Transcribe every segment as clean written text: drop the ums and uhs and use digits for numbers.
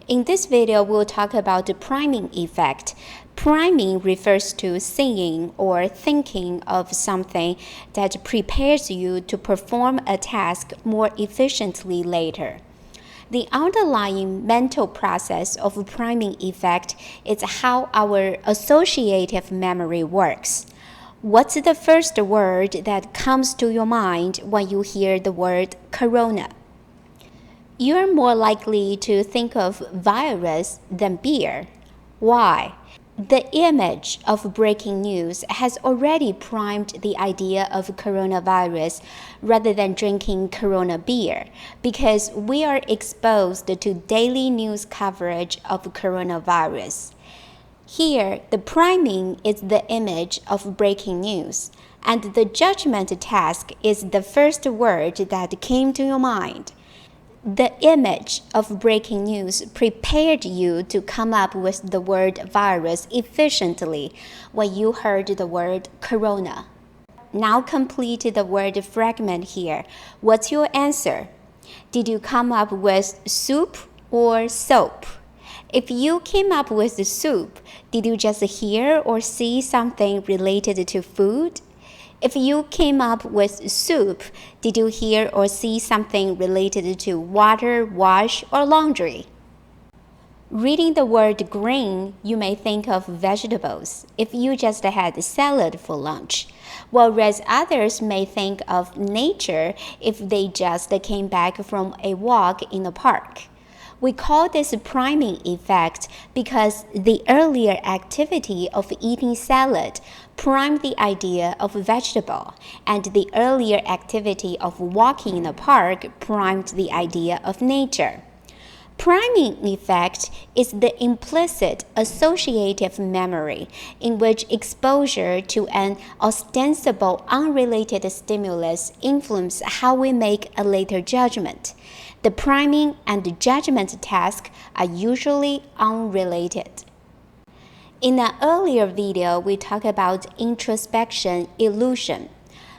In this video, we'll talk about the priming effect. Priming refers to seeing or thinking of something that prepares you to perform a task more efficiently later. The underlying mental process of priming effect is how our associative memory works. What's the first word that comes to your mind when you hear the word corona? You're more likely to think of virus than beer. Why? The image of breaking news has already primed the idea of coronavirus rather than drinking Corona beer because we are exposed to daily news coverage of coronavirus. Here, the priming is the image of breaking news, and the judgment task is the first word that came to your mind. The image of breaking news prepared you to come up with the word virus efficiently when you heard the word corona. Now complete the word fragment here. What's your answer? Did you come up with soup or soap? If you came up with the soup, did you just hear or see something related to food? If you came up with soup, did you hear or see something related to water, wash, or laundry? Reading the word green, you may think of vegetables if you just had salad for lunch, whereas others may think of nature if they just came back from a walk in the park. We call this priming effect because the earlier activity of eating salad primed the idea of vegetable, and the earlier activity of walking in the park primed the idea of nature. Priming effect is the implicit associative memory in which exposure to an ostensible unrelated stimulus influences how we make a later judgment. The priming and the judgment task are usually unrelated. In an earlier video, we talked about introspection illusion.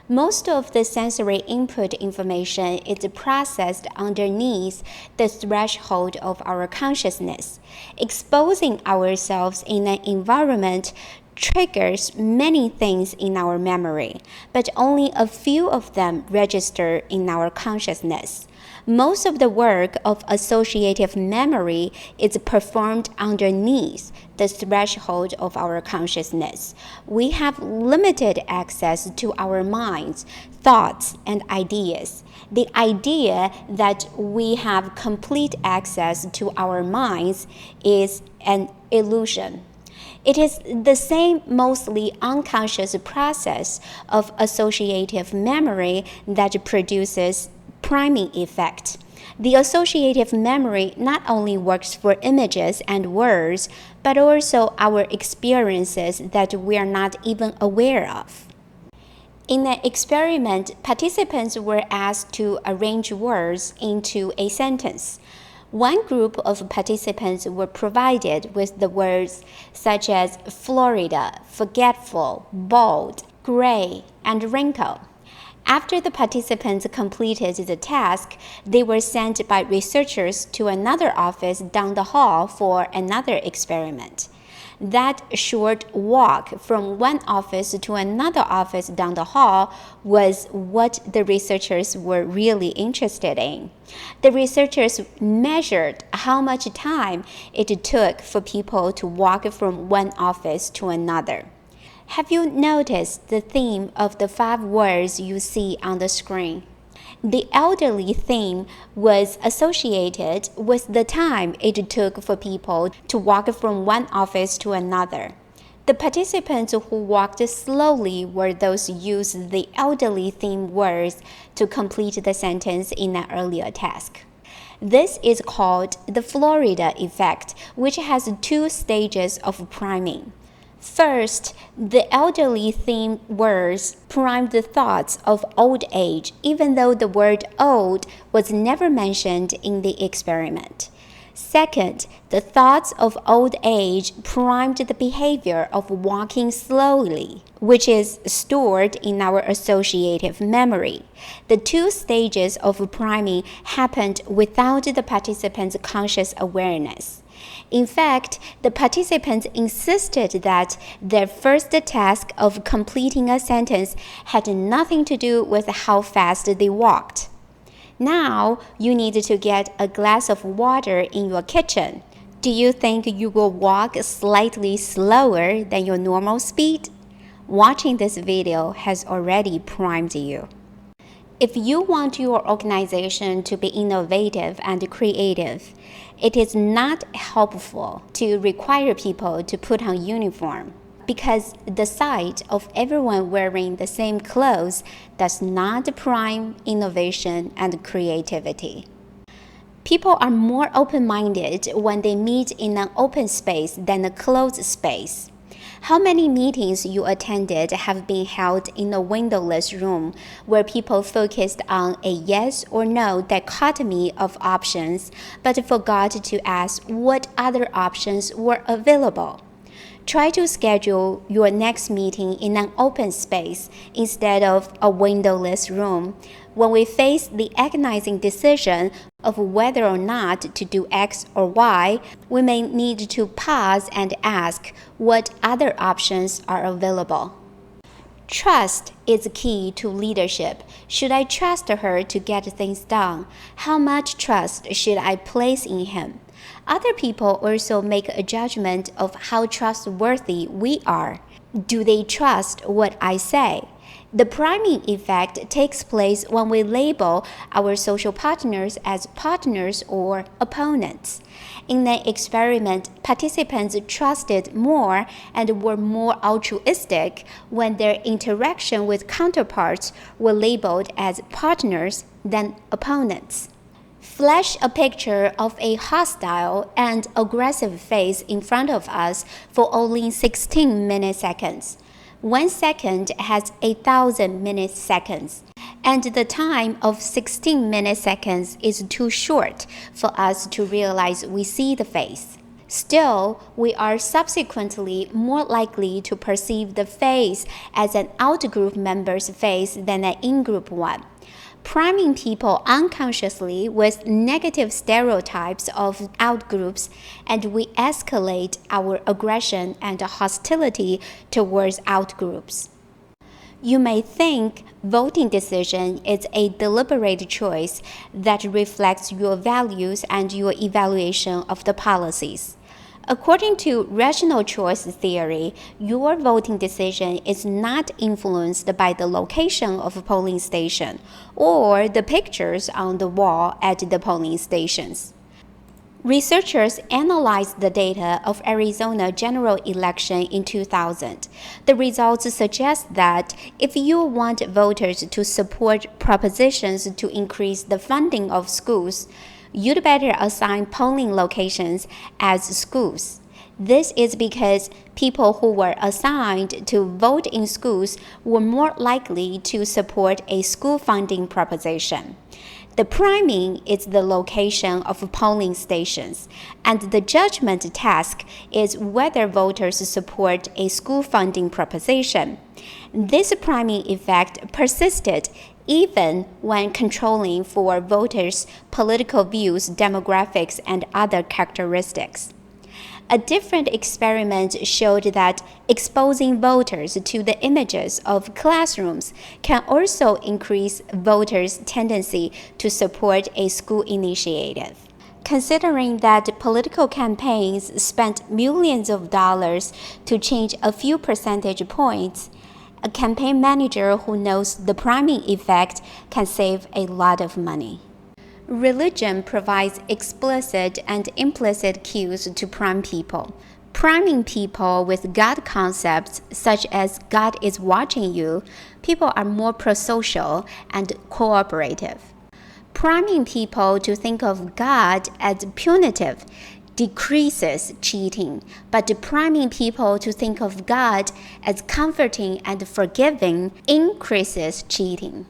Most of the sensory input information is processed underneath the threshold of our consciousness. Exposing ourselves in an environment triggers many things in our memory, but only a few of them register in our consciousness. Most of the work of associative memory is performed underneath the threshold of our consciousness. We have limited access to our minds, thoughts, and ideas. The idea that we have complete access to our minds is an illusion. It is the same mostly unconscious process of associative memory that produces priming effect. The associative memory not only works for images and words, but also our experiences that we are not even aware of. In an experiment, participants were asked to arrange words into a sentence. One group of participants were provided with the words such as Florida, forgetful, bald, gray, and wrinkle. After the participants completed the task, they were sent by researchers to another office down the hall for another experiment. That short walk from one office to another office down the hall was what the researchers were really interested in. The researchers measured how much time it took for people to walk from one office to another. Have you noticed the theme of the 5 words you see on the screen? The elderly theme was associated with the time it took for people to walk from one office to another. The participants who walked slowly were those who used the elderly theme words to complete the sentence in an earlier task. This is called the Florida effect, which has 2 stages of priming. First, the elderly theme words primed the thoughts of old age, even though the word old was never mentioned in the experiment. Second, the thoughts of old age primed the behavior of walking slowly, which is stored in our associative memory. The two stages of priming happened without the participants' conscious awareness. In fact, the participants insisted that their first task of completing a sentence had nothing to do with how fast they walked. Now, you need to get a glass of water in your kitchen. Do you think you will walk slightly slower than your normal speed? Watching this video has already primed you. If you want your organization to be innovative and creative, it is not helpful to require people to put on uniform, because the sight of everyone wearing the same clothes does not prime innovation and creativity. People are more open-minded when they meet in an open space than a closed space. How many meetings you attended have been held in a windowless room where people focused on a yes or no dichotomy of options, but forgot to ask what other options were available? Try to schedule your next meeting in an open space instead of a windowless room. When we face the agonizing decision of whether or not to do X or Y, we may need to pause and ask what other options are available. Trust is key to leadership. Should I trust her to get things done? How much trust should I place in him? Other people also make a judgment of how trustworthy we are. Do they trust what I say? The priming effect takes place when we label our social partners as partners or opponents. In an experiment, participants trusted more and were more altruistic when their interaction with counterparts were labeled as partners than opponents. Flash a picture of a hostile and aggressive face in front of us for only 16 milliseconds. 1 second has 1,000 milliseconds, and the time of 16 milliseconds is too short for us to realize we see the face. Still, we are subsequently more likely to perceive the face as an out-group member's face than an in-group one. Priming people unconsciously with negative stereotypes of outgroups, and we escalate our aggression and hostility towards outgroups. You may think voting decision is a deliberate choice that reflects your values and your evaluation of the policies. According to rational choice theory, your voting decision is not influenced by the location of a polling station or the pictures on the wall at the polling stations. Researchers analyzed the data of Arizona general election in 2000. The results suggest that if you want voters to support propositions to increase the funding of schools, you'd better assign polling locations as schools. This is because people who were assigned to vote in schools were more likely to support a school funding proposition. The priming is the location of polling stations, and the judgment task is whether voters support a school funding proposition. This priming effect persisted even when controlling for voters' political views, demographics, and other characteristics. A different experiment showed that exposing voters to the images of classrooms can also increase voters' tendency to support a school initiative. Considering that political campaigns spent millions of dollars to change a few percentage points, a campaign manager who knows the priming effect can save a lot of money. Religion provides explicit and implicit cues to prime people. Priming people with God concepts, such as God is watching you, people are more prosocial and cooperative. Priming people to think of God as punitive decreases cheating, but priming people to think of God as comforting and forgiving increases cheating.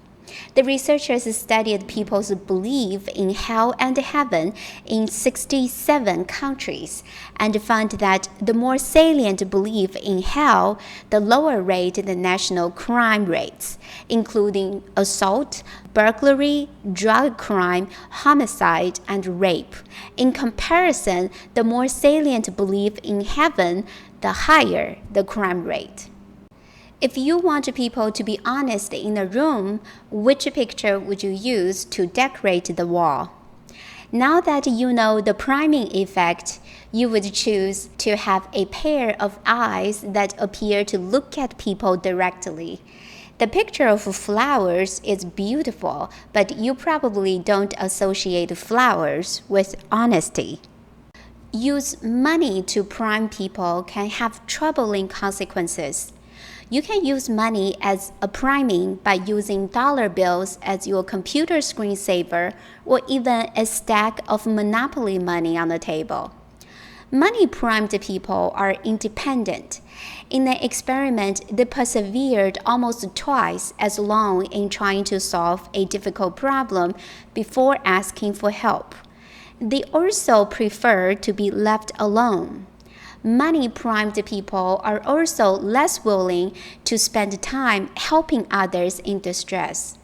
The researchers studied people's belief in hell and heaven in 67 countries and found that the more salient belief in hell, the lower rate the national crime rates, including assault, burglary, drug crime, homicide, and rape. In comparison, the more salient belief in heaven, the higher the crime rate. If you want people to be honest in a room, which picture would you use to decorate the wall? Now that you know the priming effect, you would choose to have a pair of eyes that appear to look at people directly. The picture of flowers is beautiful, but you probably don't associate flowers with honesty. Use money to prime people can have troubling consequences. You can use money as a priming by using dollar bills as your computer screensaver or even a stack of Monopoly money on the table. Money-primed people are independent. In an experiment, they persevered almost twice as long in trying to solve a difficult problem before asking for help. They also prefer to be left alone. Money-primed people are also less willing to spend time helping others in distress.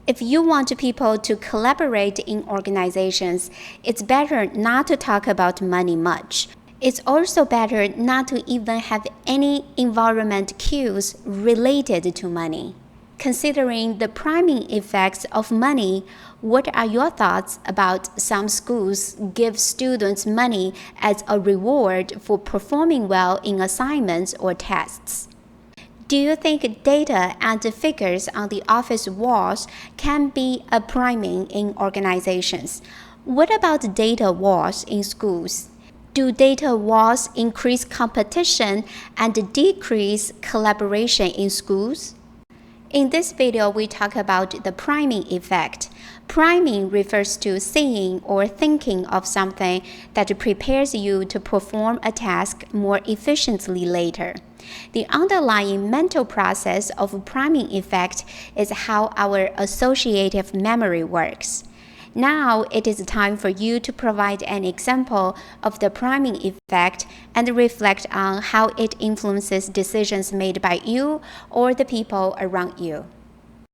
If you want people to collaborate in organizations, it's better not to talk about money much. It's also better not to even have any environment cues related to money. Considering the priming effects of money, what are your thoughts about some schools give students money as a reward for performing well in assignments or tests? Do you think data and figures on the office walls can be a priming in organizations? What about data walls in schools? Do data walls increase competition and decrease collaboration in schools? In this video, we talk about the priming effect. Priming refers to seeing or thinking of something that prepares you to perform a task more efficiently later. The underlying mental process of priming effect is how our associative memory works. Now it is time for you to provide an example of the priming effect and reflect on how it influences decisions made by you or the people around you.